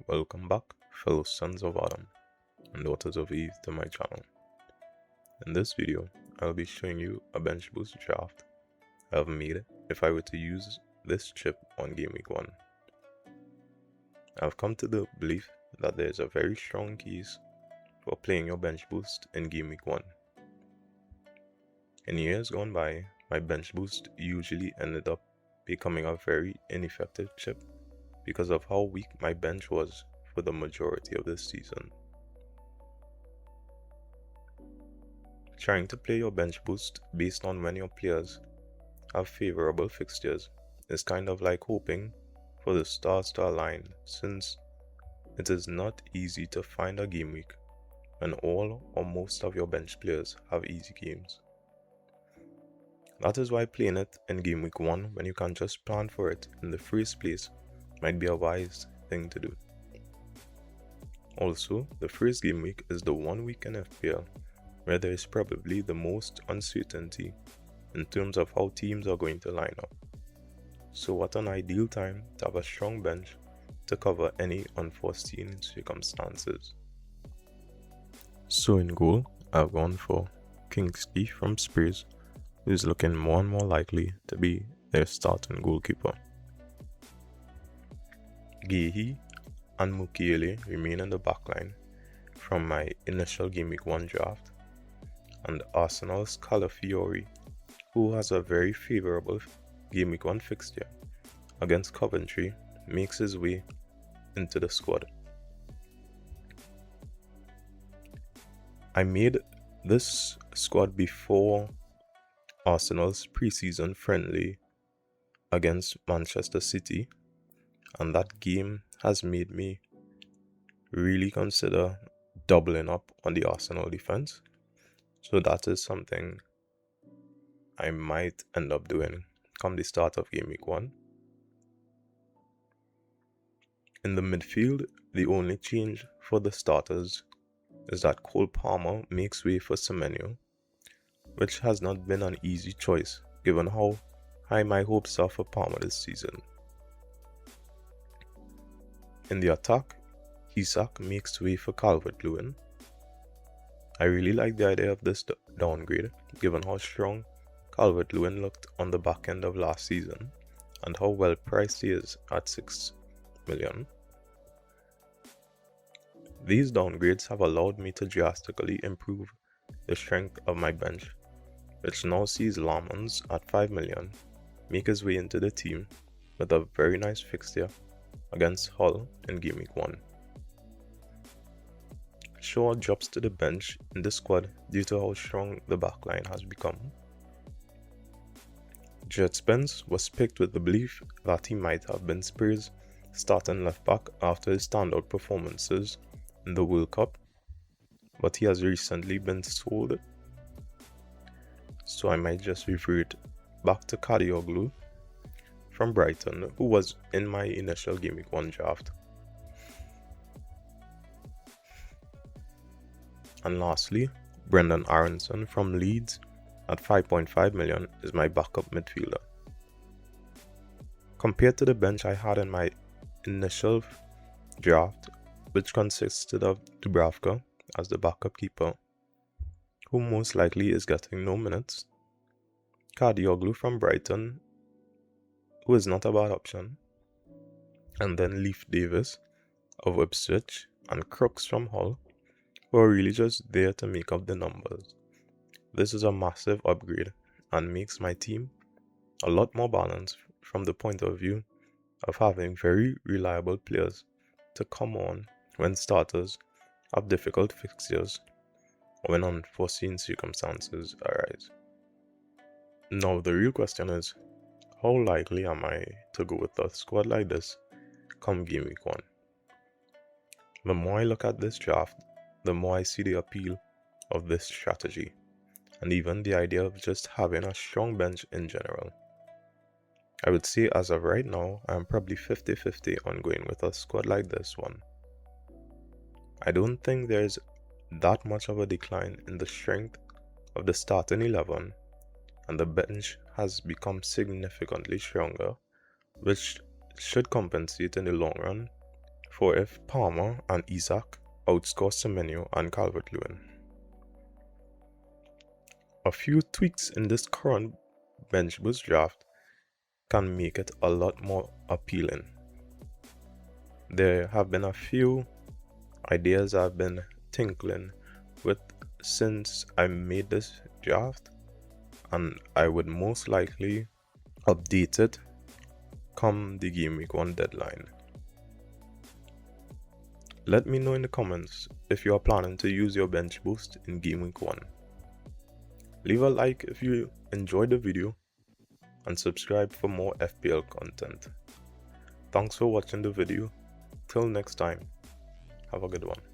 Welcome back, fellow sons of Adam and daughters of Eve, to my channel. In this video, I'll be showing you a bench boost draft I've made if I were to use this chip on Game Week 1. I've come to the belief that there's a very strong case for playing your bench boost in Game Week 1. In years gone by, my bench boost usually ended up becoming a very ineffective chip because of how weak my bench was for the majority of this season. Trying to play your bench boost based on when your players have favorable fixtures is kind of like hoping for the stars to align, since it is not easy to find a game week when all or most of your bench players have easy games. That is why playing it in Game Week 1 when you can just plan for it in the first place might be a wise thing to do. Also, the first game week is the 1 week in FPL where there is probably the most uncertainty in terms of how teams are going to line up. So what an ideal time to have a strong bench to cover any unforeseen circumstances. So in goal, I've gone for Kingsley from Spurs, who is looking more and more likely to be their starting goalkeeper. Gehi and Mukiele remain in the backline from my initial Game Week 1 draft, and Arsenal's Calafiori, who has a very favourable Game Week 1 fixture against Coventry, makes his way into the squad. I made this squad before Arsenal's pre-season friendly against Manchester City, and that game has made me really consider doubling up on the Arsenal defense. So that is something I might end up doing come the start of Game Week 1. In the midfield, the only change for the starters is that Cole Palmer makes way for Semenyo, which has not been an easy choice given how high my hopes are for Palmer this season. In the attack, Isak makes way for Calvert-Lewin. I really like the idea of this downgrade given how strong Calvert-Lewin looked on the back end of last season and how well priced he is at 6 million. These downgrades have allowed me to drastically improve the strength of my bench, which now sees Lamans at 5 million make his way into the team with a very nice fixture against Hull in Game Week 1. Shaw drops to the bench in the squad due to how strong the backline has become. Jet Spence was picked with the belief that he might have been Spurs' starting left back after his standout performances in the World Cup, but he has recently been sold, so I might just revert back to Kadioglu from Brighton, who was in my initial Game Week 1 draft. And lastly, Brendan Aronson from Leeds at 5.5 million is my backup midfielder. Compared to the bench I had in my initial draft, which consisted of Dubravka as the backup keeper, who most likely is getting no minutes, Kadioglu from Brighton, who is not a bad option, and then Leif Davis of Ipswich and Crooks from Hull, who are really just there to make up the numbers. This is a massive upgrade and makes my team a lot more balanced from the point of view of having very reliable players to come on when starters have difficult fixtures or when unforeseen circumstances arise. Now the real question is, how likely am I to go with a squad like this come Game Week 1? The more I look at this draft, the more I see the appeal of this strategy, and even the idea of just having a strong bench in general. I would say as of right now, I am probably 50-50 on going with a squad like this one. I don't think there's that much of a decline in the strength of the starting 11, and the bench has become significantly stronger, which should compensate in the long run for if Palmer and Isaac outscore Semenyo and Calvert-Lewin. A few tweaks in this current bench boost draft can make it a lot more appealing. There have been a few ideas I've been tinkling with since I made this draft, and I would most likely update it come the Game Week 1 deadline. Let me know in the comments if you are planning to use your bench boost in Game Week 1. Leave a like if you enjoyed the video and subscribe for more FPL content. Thanks for watching the video. Till next time, have a good one.